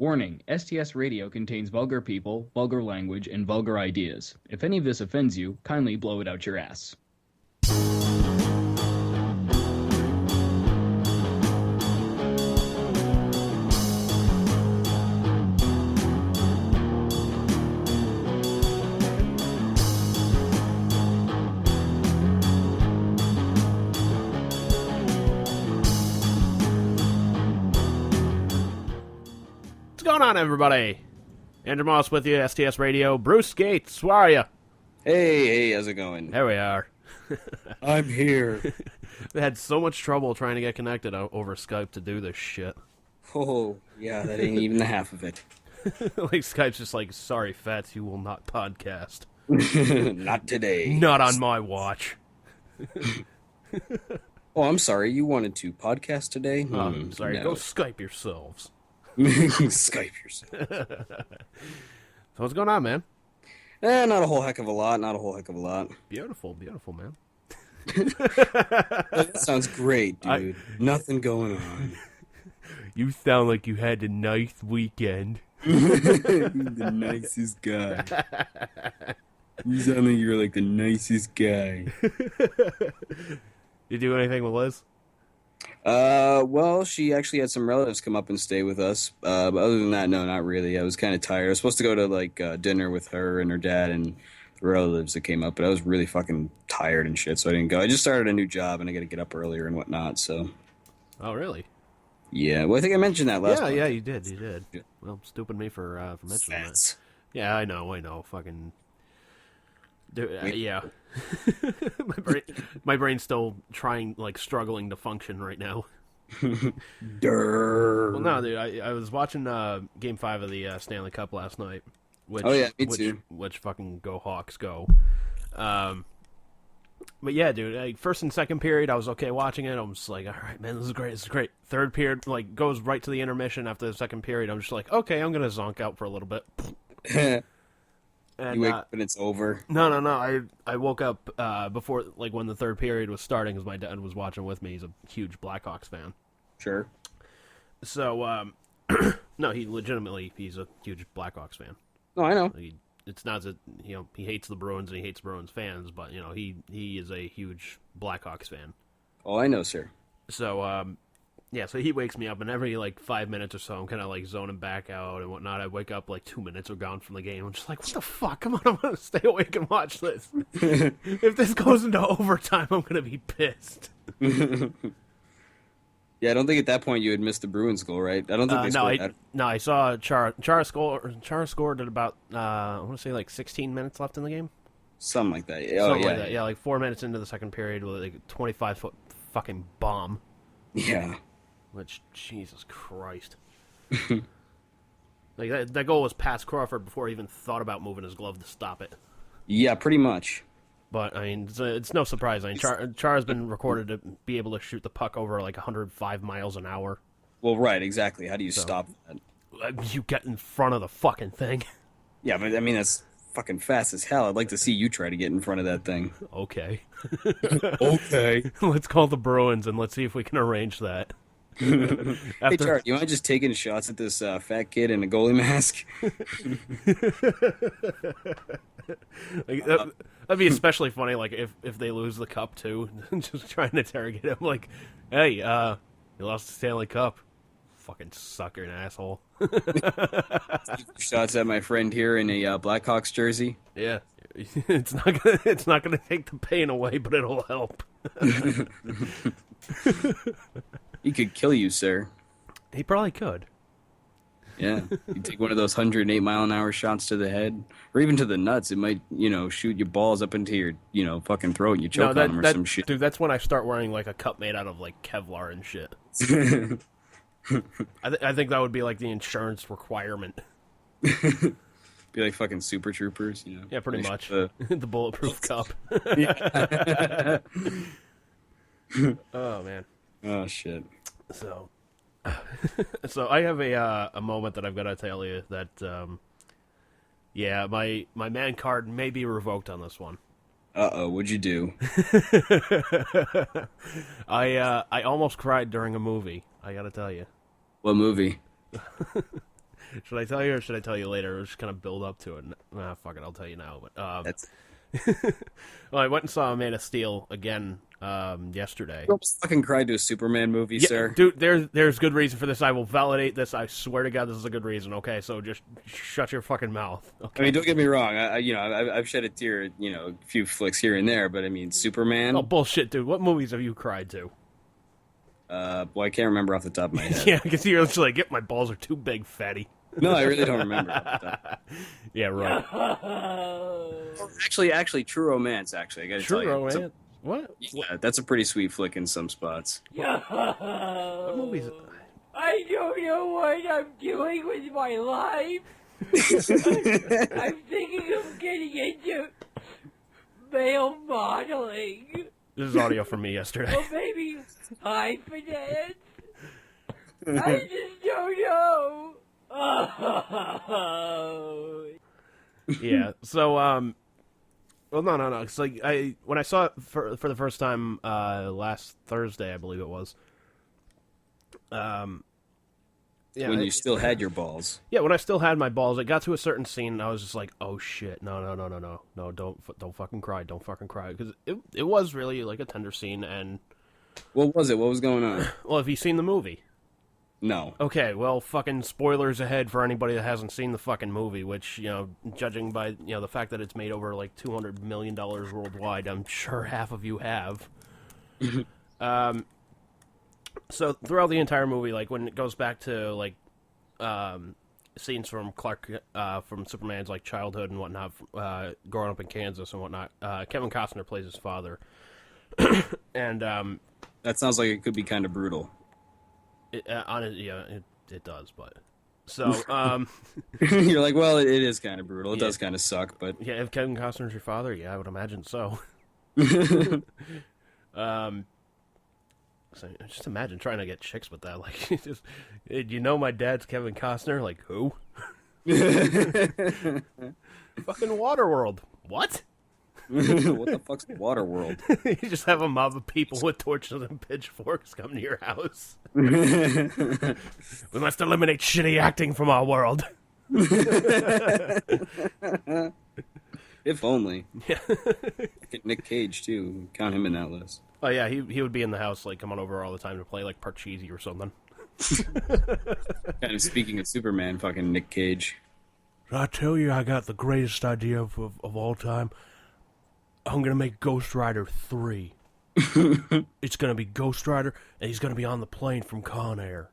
Warning, STS Radio contains vulgar people, vulgar language, and vulgar ideas. If any of this offends you, kindly blow it out your ass. What's going on, everybody? Andrew Moss with you, STS Radio. Bruce Gates, how are you? Hey, how's it going? There we are. I'm here. We had so much trouble trying to get connected over Skype to do this shit. Oh, yeah, that ain't even the half of it. Like, Skype's just like, sorry, Fats, you will not podcast. Not today. Not on my watch. Oh, I'm sorry, you wanted to podcast today? I'm sorry, no. Go Skype yourselves. Skype yourself. So what's going on, man? Not a whole heck of a lot, Beautiful, beautiful, man. That sounds great, dude. Nothing going on. You sound like you had a nice weekend. The nicest guy. You sound like you're like the nicest guy. You do anything with Liz? Well, she actually had some relatives come up and stay with us. But other than that, no, not really. I was kind of tired. I was supposed to go to, like, dinner with her and her dad and the relatives that came up, but I was really fucking tired and shit, so I didn't go. I just started a new job, and I gotta get up earlier and whatnot, so. Oh, really? Yeah, well, I think I mentioned that last month. Yeah, you did. Yeah. Well, stupid me for mentioning that. Yeah, I know. Fucking... yeah. my brain's still struggling to function right now. Durr. Well, no, dude, I was watching Game 5 of the Stanley Cup last night. Which, oh, yeah, me too. Which fucking go Hawks, go. But yeah, dude, first and second period, I was okay watching it. I'm just like, all right, man, this is great. Third period, goes right to the intermission after the second period. I'm just like, okay, I'm going to zonk out for a little bit. And, you wake up and it's over. No. I woke up before, when the third period was starting, because my dad was watching with me. He's a huge Blackhawks fan. Sure. So, no, he's a huge Blackhawks fan. Oh, I know. It's not that, he hates the Bruins and he hates Bruins fans, but, he is a huge Blackhawks fan. Oh, I know, sir. So, yeah, so he wakes me up, and every, 5 minutes or so, I'm kind of, zoning back out and whatnot. I wake up, 2 minutes are gone from the game. I'm just like, what the fuck? Come on, I'm going to stay awake and watch this. If this goes into overtime, I'm going to be pissed. Yeah, I don't think at that point you had missed the Bruins goal, right? I don't think they scored that. No, I saw Chara scored at about, I want to say, 16 minutes left in the game. Something like that. Something like that. Yeah, 4 minutes into the second period with, a 25-foot fucking bomb. Yeah. Which, Jesus Christ. That goal was past Crawford before he even thought about moving his glove to stop it. Yeah, pretty much. But, it's no surprise. Chara's been recorded to be able to shoot the puck over, 105 miles an hour. Well, right, exactly. How do you stop that? You get in front of the fucking thing. Yeah, but, that's fucking fast as hell. I'd like to see you try to get in front of that thing. Okay. Okay. Let's call the Bruins and let's see if we can arrange that. Hey, Char, you mind just taking shots at this fat kid in a goalie mask? That'd be especially funny, if they lose the cup too, just trying to interrogate him, hey, you lost the Stanley Cup, fucking sucker and asshole. Shots at my friend here in a Blackhawks jersey. Yeah, it's not gonna take the pain away, but it'll help. He could kill you, sir. He probably could. Yeah, you take one of those 108-mile-an-hour shots to the head, or even to the nuts. It might, shoot your balls up into your, fucking throat and you choke on them or some shit. Dude, that's when I start wearing, a cup made out of, Kevlar and shit. I think that would be, the insurance requirement. Be like fucking Super Troopers, Yeah, pretty much. The bulletproof cup. Oh, man. Oh, shit. So I have a moment that I've got to tell you that, yeah, my man card may be revoked on this one. Uh-oh, what'd you do? I almost cried during a movie, I got to tell you. What movie? Should I tell you or should I tell you later? We're just kind of build up to it. Fuck it, I'll tell you now. But That's well, I went and saw Man of Steel again yesterday. you almost fucking cried to a Superman movie, Yeah, sir. dude, there's good reason for this. I will validate this. I swear to God, this is a good reason. Okay, so just shut your fucking mouth. Okay? I mean, don't get me wrong. I've shed a tear, a few flicks here and there, but I mean, Superman. Oh bullshit, dude. What movies have you cried to? Well, I can't remember off the top of my head. Yeah, because you're just like, my balls are too big, fatty. No, I really don't remember. Off the top. Yeah, right. Actually, True Romance. Actually, I gotta tell True you. Romance. What? Yeah, that's a pretty sweet flick in some spots. What movies? I don't know what I'm doing with my life. I'm thinking of getting into male modeling. This is audio from me yesterday. Or maybe high finance. I just don't know. Yeah. So, well, no. It's like when I saw it for the first time last Thursday, I believe it was. Yeah, When you still had your balls. Yeah, when I still had my balls, it got to a certain scene, and I was just like, "Oh shit, no, don't fucking cry, because it was really like a tender scene." And What was it? What was going on? well, have you seen the movie? No. Okay, well, fucking spoilers ahead for anybody that hasn't seen the fucking movie. Which, judging by the fact that it's made over like $200 million worldwide, I'm sure half of you have. So throughout the entire movie, like when it goes back to like scenes from from Superman's like childhood and whatnot, growing up in Kansas and whatnot, Kevin Costner plays his father, and That sounds like it could be kind of brutal. it does, but so You're like, well, it is kind of brutal. It does kind of suck, but yeah, if Kevin Costner's your father, yeah, I would imagine so. So just imagine trying to get chicks with that. Like, just, my dad's Kevin Costner. Like, who? Fucking Waterworld. What? What the fuck's Waterworld? You just have a mob of people with torches and pitchforks come to your house. We must eliminate shitty acting from our world. If only. Yeah. Get Nick Cage too. Count him in that list. Oh yeah, he would be in the house, like coming over all the time to play like Parcheesi or something. Kind of speaking of Superman, fucking Nick Cage. I tell you, I got the greatest idea of all time. I'm gonna make Ghost Rider 3. It's gonna be Ghost Rider, and he's gonna be on the plane from Con Air.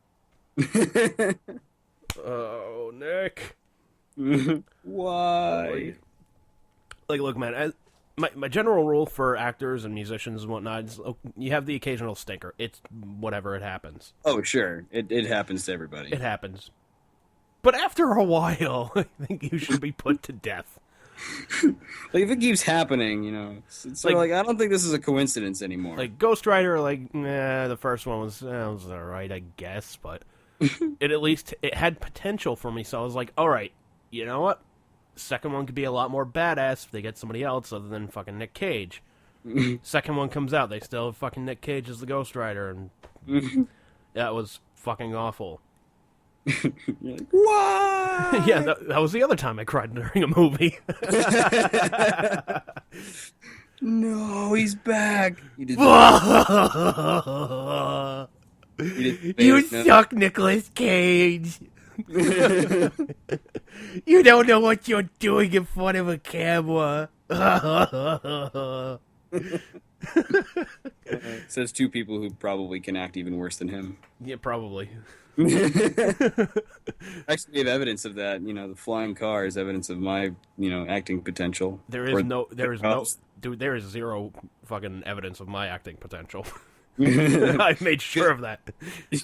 Oh, Nick. Why? Like, look, man. My general rule for actors and musicians and whatnot is you have the occasional stinker. It's whatever, it happens. Oh, sure. It happens to everybody. It happens. But after a while, I think you should be put to death. Like, if it keeps happening, it's sort of like, I don't think this is a coincidence anymore. Like, Ghost Rider, like, the first one was alright, I guess, but it had potential for me, so I was like, alright, you know what? Second one could be a lot more badass if they get somebody else other than fucking Nick Cage. Second one comes out, they still have fucking Nick Cage as the Ghost Rider, and that was fucking awful. You're like, why? Yeah, that was the other time I cried during a movie. No, he's back. You suck, Nicolas Cage. You don't know what you're doing in front of a camera. Says two people who probably can act even worse than him. Yeah, probably. Actually, we have evidence of that. The flying car is evidence of my, acting potential. There is zero fucking evidence of my acting potential. I've made sure of that.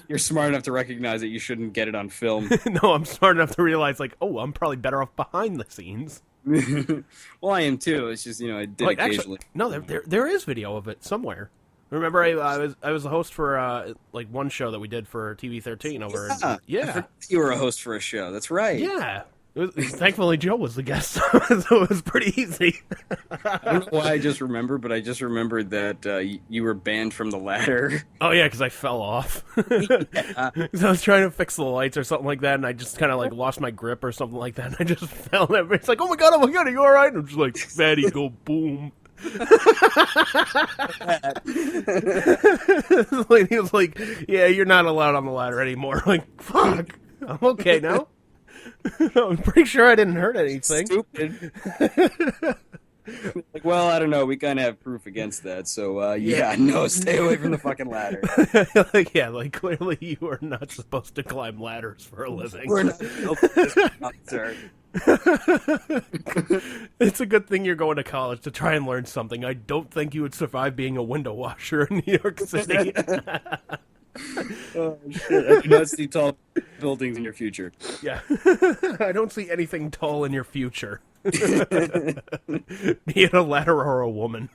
You're smart enough to recognize that you shouldn't get it on film. No, I'm smart enough to realize, like, I'm probably better off behind the scenes. Well, I am too. It's just, I did like, occasionally. Actually, no, there is video of it somewhere. Remember, I was the host for like one show that we did for TV 13 over. Yeah. I forgot you were a host for a show. That's right. Yeah. Thankfully, Joe was the guest, so it was pretty easy. I don't know why I just remembered, but I just remembered that you were banned from the ladder. Oh yeah, because I fell off. Yeah. So I was trying to fix the lights or something like that, and I just kind of like lost my grip or something like that, and I just fell. And everybody's like, oh my god, are you all right? And I'm just like, fatty, go boom. The lady was like, yeah, you're not allowed on the ladder anymore. I'm like, fuck, I'm okay now. I'm pretty sure I didn't hurt anything. Stupid. Like, well, I don't know. We kind of have proof against that, so no, stay away from the fucking ladder. Like clearly you are not supposed to climb ladders for a living. We're not. Sir. It's a good thing you're going to college to try and learn something. I don't think you would survive being a window washer in New York City. Oh shit! I do not see tall buildings in your future. Yeah, I don't see anything tall in your future. Be it a ladder or a woman.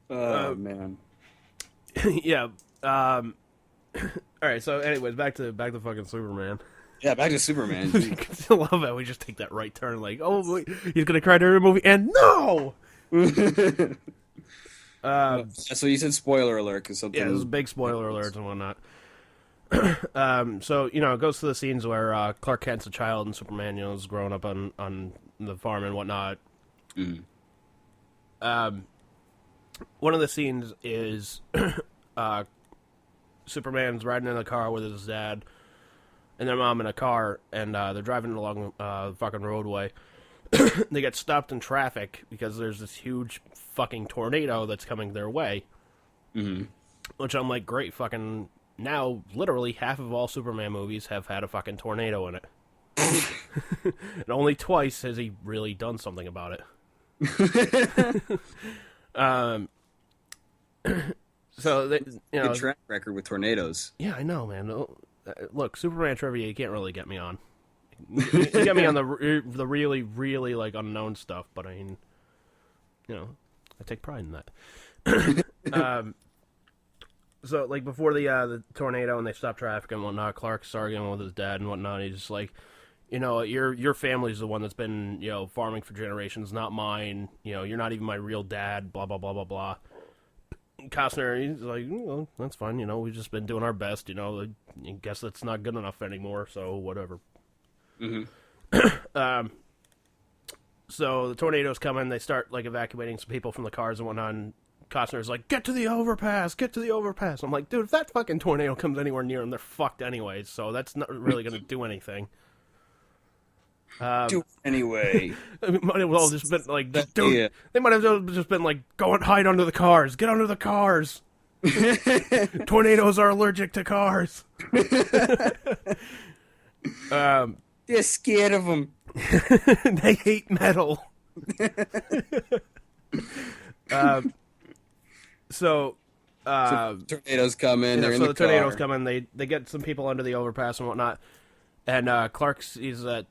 Oh man. Yeah. All right. So, anyways, back to fucking Superman. Yeah, back to Superman. I love it. We just take that right turn, like, oh, wait, he's gonna cry during a movie, and no. So you said spoiler alert because something. Yeah, there's a big spoiler alert and whatnot. So it goes to the scenes where Clark Kent's a child and Superman, is growing up on the farm and whatnot. Mm. One of the scenes is Superman's riding in a car with his dad and their mom in a car, and they're driving along the fucking roadway. They get stopped in traffic because there's this huge fucking tornado that's coming their way. Mm-hmm. Which I'm like, great, fucking... Now, literally, half of all Superman movies have had a fucking tornado in it. And only twice has he really done something about it. So, good track record with tornadoes. Yeah, I know, man. Look, Superman trivia, you can't really get me on. You get me on the really, really, like, unknown stuff, but I mean, I take pride in that. So, like, before the tornado and they stop traffic and whatnot, Clark's arguing with his dad and whatnot. He's just like, your family's the one that's been, farming for generations, not mine. You're not even my real dad, blah, blah, blah, blah, blah. Costner, he's like, well, that's fine, we've just been doing our best, I guess that's not good enough anymore, so whatever. Mm-hmm. So the tornado's coming, they start, like, evacuating some people from the cars and whatnot, and Costner's like, get to the overpass! I'm like, dude, if that fucking tornado comes anywhere near them, they're fucked anyways, so that's not really going to do anything. Do anyway. It might have all just been like, dude, yeah. They might have just been like, go and hide under the cars. Get under the cars. Tornadoes are allergic to cars. They're scared of them. They hate metal. So tornadoes come in. They're in the tornadoes car. come in. They get some people under the overpass and whatnot. And Clark sees that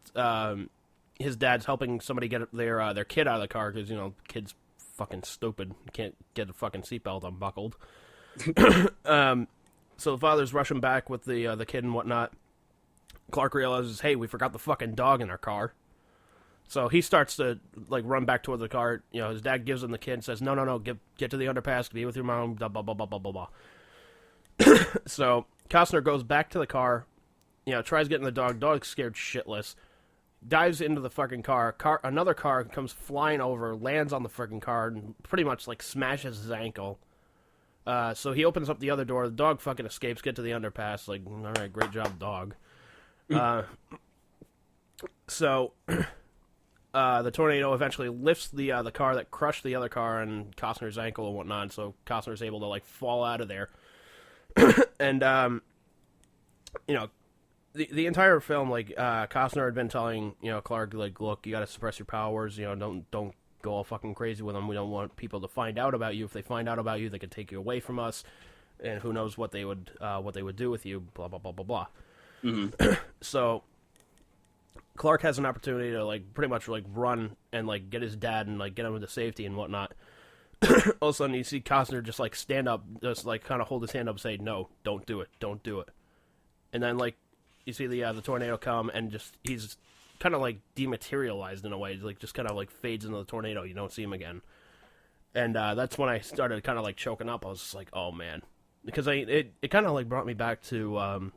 his dad's helping somebody get their kid out of the car because, kid's fucking stupid. Can't get a fucking seatbelt unbuckled. So the father's rushing back with the kid and whatnot. Clark realizes, hey, we forgot the fucking dog in our car. So he starts to, like, run back toward the car. His dad gives him the kid and says, no, get to the underpass, be with your mom, blah, blah, blah, blah, blah, blah. So Costner goes back to the car. Tries getting the dog. Dog's scared shitless. Dives into the fucking car. Another car comes flying over, lands on the freaking car, and pretty much, like, smashes his ankle. So he opens up the other door. The dog fucking escapes, get to the underpass. Like, all right, great job, dog. So the tornado eventually lifts the car that crushed the other car and Costner's ankle and whatnot. So Costner's able to, like, fall out of there. And, The entire film, like, Costner had been telling, Clark, like, look, you gotta suppress your powers, don't go all fucking crazy with them. We don't want people to find out about you. If they find out about you, they could take you away from us, and who knows what they would do with you, blah, blah, blah, blah, blah. Mm-hmm. So, Clark has an opportunity to, like, pretty much, like, run and, like, get his dad and, like, get him into safety and whatnot. All of a sudden, you see Costner just, like, stand up, just, like, kind of hold his hand up and say, no, don't do it. And then, like, you see the tornado come, and just he's kind of like dematerialized in a way, like just kind of like fades into the tornado. You don't see him again, and that's when I started kind of like choking up. I was just like, oh man, because it kind of like brought me back to